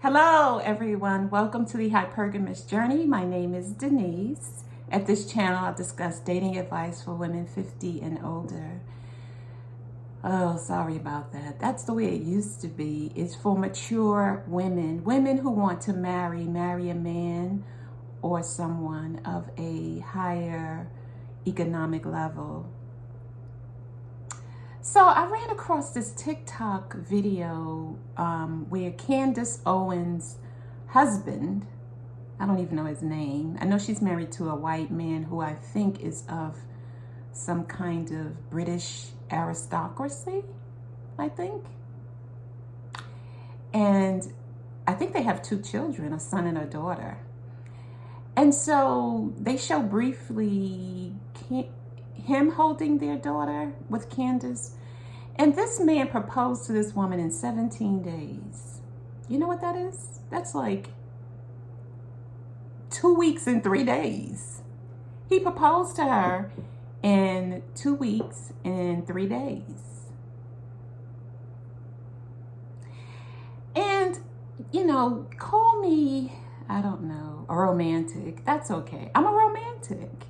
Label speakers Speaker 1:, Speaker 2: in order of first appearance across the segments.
Speaker 1: Hello, everyone. Welcome to the Hypergamous journey. My name is Denise. At this channel, I'll discuss dating advice for women 50 and older. Oh, sorry about that. That's the way it used to be. It's for mature women who want to marry a man or someone of a higher economic level. So I ran across this TikTok video where Candace Owens' husband, I don't even know his name. I know she's married to a white man who I think is of some kind of British aristocracy, I think. And I think they have 2 children, a son and a daughter. And so they show briefly him holding their daughter with Candace. And this man proposed to this woman in 17 days. You know what that is? That's like 2 weeks and 3 days. He proposed to her in 2 weeks and 3 days. And, call me, I don't know, a romantic. That's okay. I'm a romantic.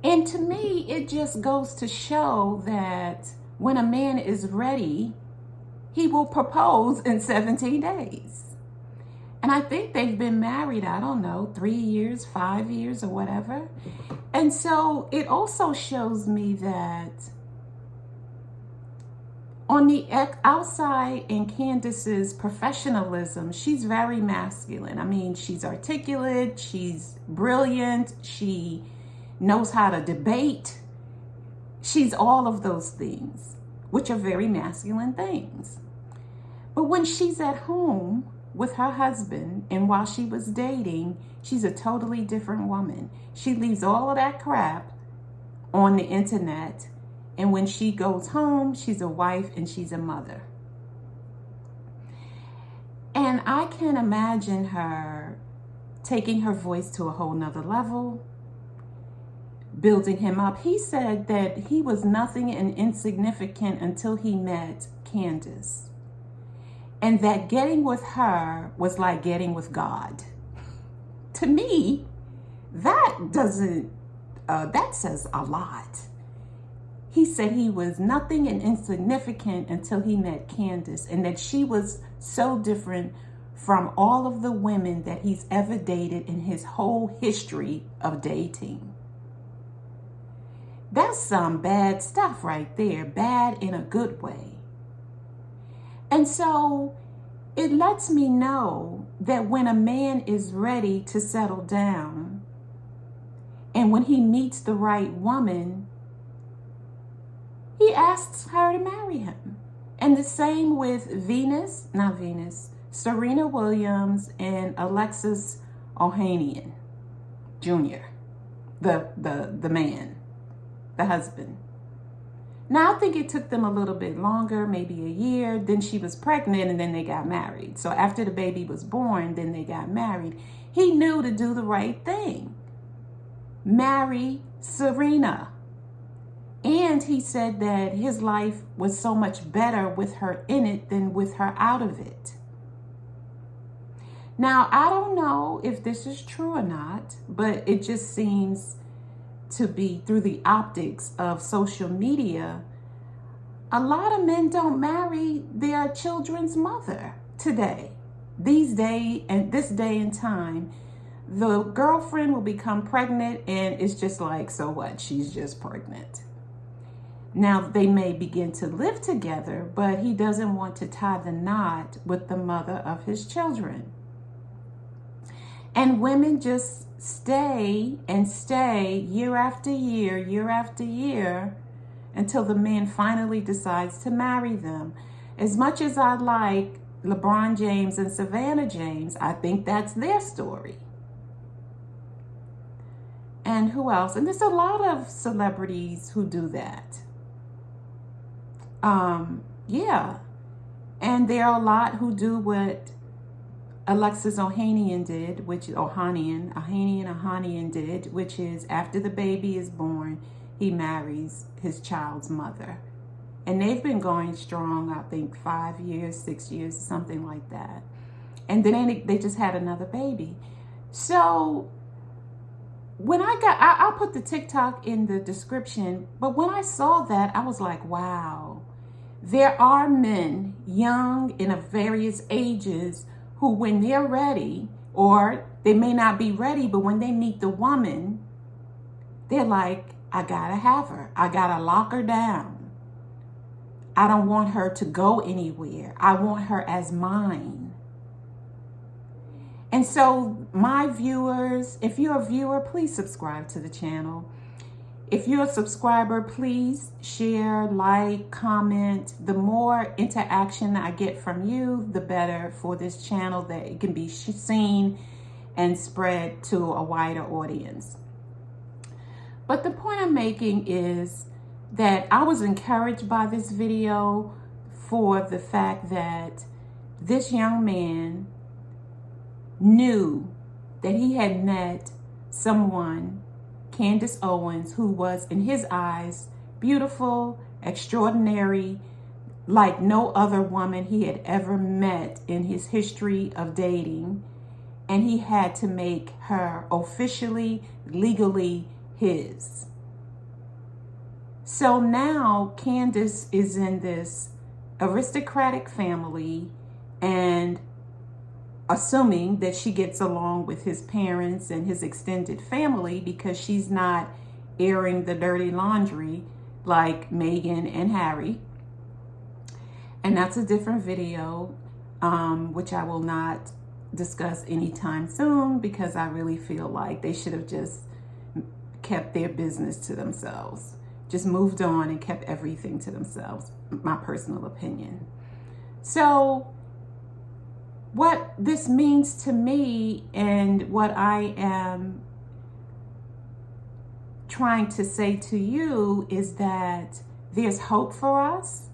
Speaker 1: And to me, it just goes to show that when a man is ready, he will propose in 17 days. And I think they've been married, I don't know, 3 years, 5 years, or whatever. And so it also shows me that on the outside in Candace's professionalism, she's very masculine. I mean, she's articulate, she's brilliant, she knows how to debate. She's all of those things, which are very masculine things. But when she's at home with her husband and while she was dating, she's a totally different woman. She leaves all of that crap on the internet. And when she goes home, she's a wife and she's a mother. And I can imagine her taking her voice to a whole nother level, building him up. He said that he was nothing and insignificant until he met Candace. And that getting with her was like getting with God. To me, that says a lot. He said he was nothing and insignificant until he met Candace, and that she was so different from all of the women that he's ever dated in his whole history of dating. That's some bad stuff right there, bad in a good way. And so it lets me know that when a man is ready to settle down and when he meets the right woman, he asks her to marry him. And the same with Serena Williams and Alexis Ohanian Jr., the man, the husband. Now, I think it took them a little bit longer, maybe a year. Then she was pregnant and then they got married. So after the baby was born, then they got married. He knew to do the right thing. Marry Serena. And he said that his life was so much better with her in it than with her out of it. Now, I don't know if this is true or not, but it just seems to be through the optics of social media. A lot of men don't marry their children's mother today. This day and time, the girlfriend will become pregnant and it's just like, so what? She's just pregnant. Now, they may begin to live together, but he doesn't want to tie the knot with the mother of his children. And women just stay year after year, until the man finally decides to marry them. As much as I like LeBron James and Savannah James, I think that's their story. And who else? And there's a lot of celebrities who do that. Yeah. And there are a lot who do what Alexis Ohanian did, Ohanian did, which is after the baby is born, he marries his child's mother. And they've been going strong, I think 5 years, 6 years, something like that. And then they just had another baby. So when I'll put the TikTok in the description, but when I saw that, I was like, wow, there are men, young and of various ages, who when they're ready, or they may not be ready, but when they meet the woman, they're like, I gotta have her. I gotta lock her down. I don't want her to go anywhere. I want her as mine. And so my viewers, if you're a viewer, please subscribe to the channel. If you're a subscriber, please share, like, comment. The more interaction I get from you, the better for this channel, that it can be seen and spread to a wider audience. But the point I'm making is that I was encouraged by this video for the fact that this young man knew that he had met someone, Candace Owens, who was, in his eyes, beautiful, extraordinary, like no other woman he had ever met in his history of dating. And he had to make her officially, legally his. So now Candace is in this aristocratic family, and assuming that she gets along with his parents and his extended family, because she's not airing the dirty laundry like Meghan and Harry. And that's a different video, which I will not discuss anytime soon, because I really feel like they should have just kept their business to themselves. Just moved on and kept everything to themselves, my personal opinion. So what this means to me, and what I am trying to say to you, is that there's hope for us,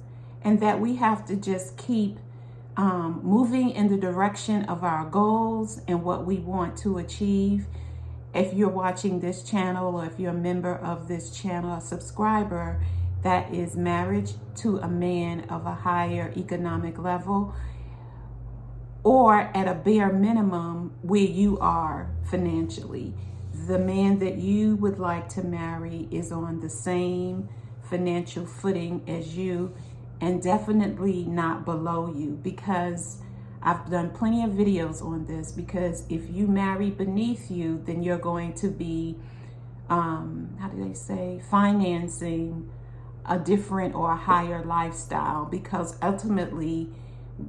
Speaker 1: and that we have to just keep moving in the direction of our goals and what we want to achieve. If you're watching this channel, or if you're a member of this channel, a subscriber, that is marriage to a man of a higher economic level, or at a bare minimum where you are financially. The man that you would like to marry is on the same financial footing as you, and definitely not below you, because I've done plenty of videos on this. Because if you marry beneath you, then you're going to be, how do they say, financing a different or a higher lifestyle, because ultimately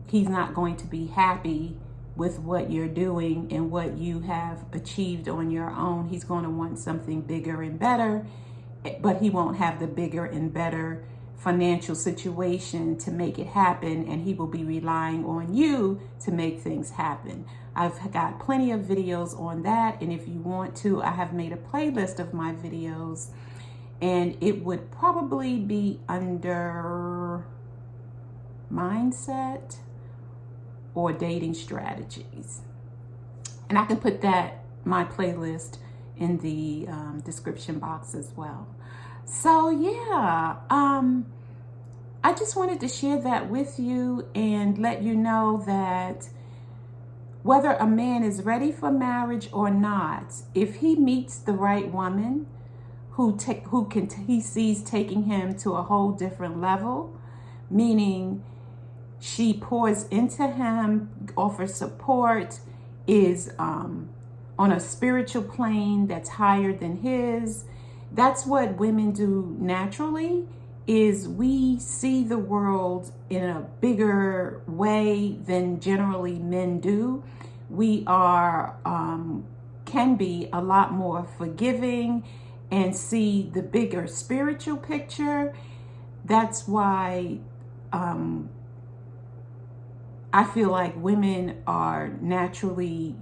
Speaker 1: he's not going to be happy with what you're doing and what you have achieved on your own. He's going to want something bigger and better, but he won't have the bigger and better financial situation to make it happen, and he will be relying on you to make things happen. I've got plenty of videos on that, and if you want to, I have made a playlist of my videos, and it would probably be under mindset or dating strategies, and I can put my playlist in the description box as well. So yeah, I just wanted to share that with you and let you know that whether a man is ready for marriage or not, if he meets the right woman who he sees taking him to a whole different level, meaning she pours into him, offers support, is on a spiritual plane that's higher than his. That's what women do naturally, is we see the world in a bigger way than generally men do. We are, can be a lot more forgiving and see the bigger spiritual picture. That's why I feel like women are naturally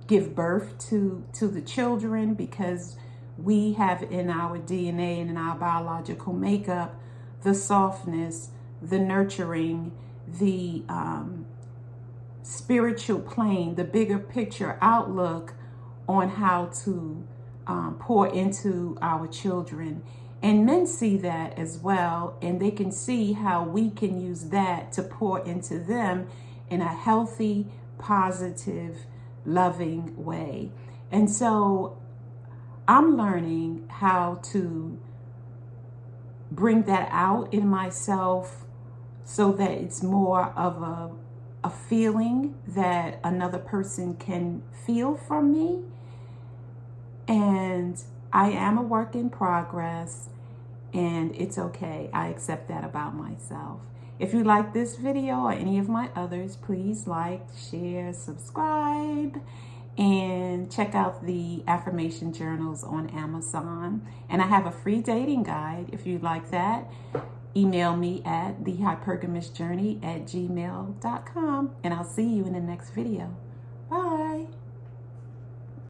Speaker 1: give birth to the children, because we have in our DNA and in our biological makeup the softness, the nurturing, the spiritual plane, the bigger picture outlook on how to pour into our children. And men see that as well, and they can see how we can use that to pour into them in a healthy, positive, loving way. And so I'm learning how to bring that out in myself so that it's more of a feeling that another person can feel from me. And I am a work in progress, and it's okay. I accept that about myself. If you like this video or any of my others, please like, share, subscribe, and check out the Affirmation Journals on Amazon. And I have a free dating guide if you'd like that. Email me at thehypergamousjourney@gmail.com, and I'll see you in the next video. Bye.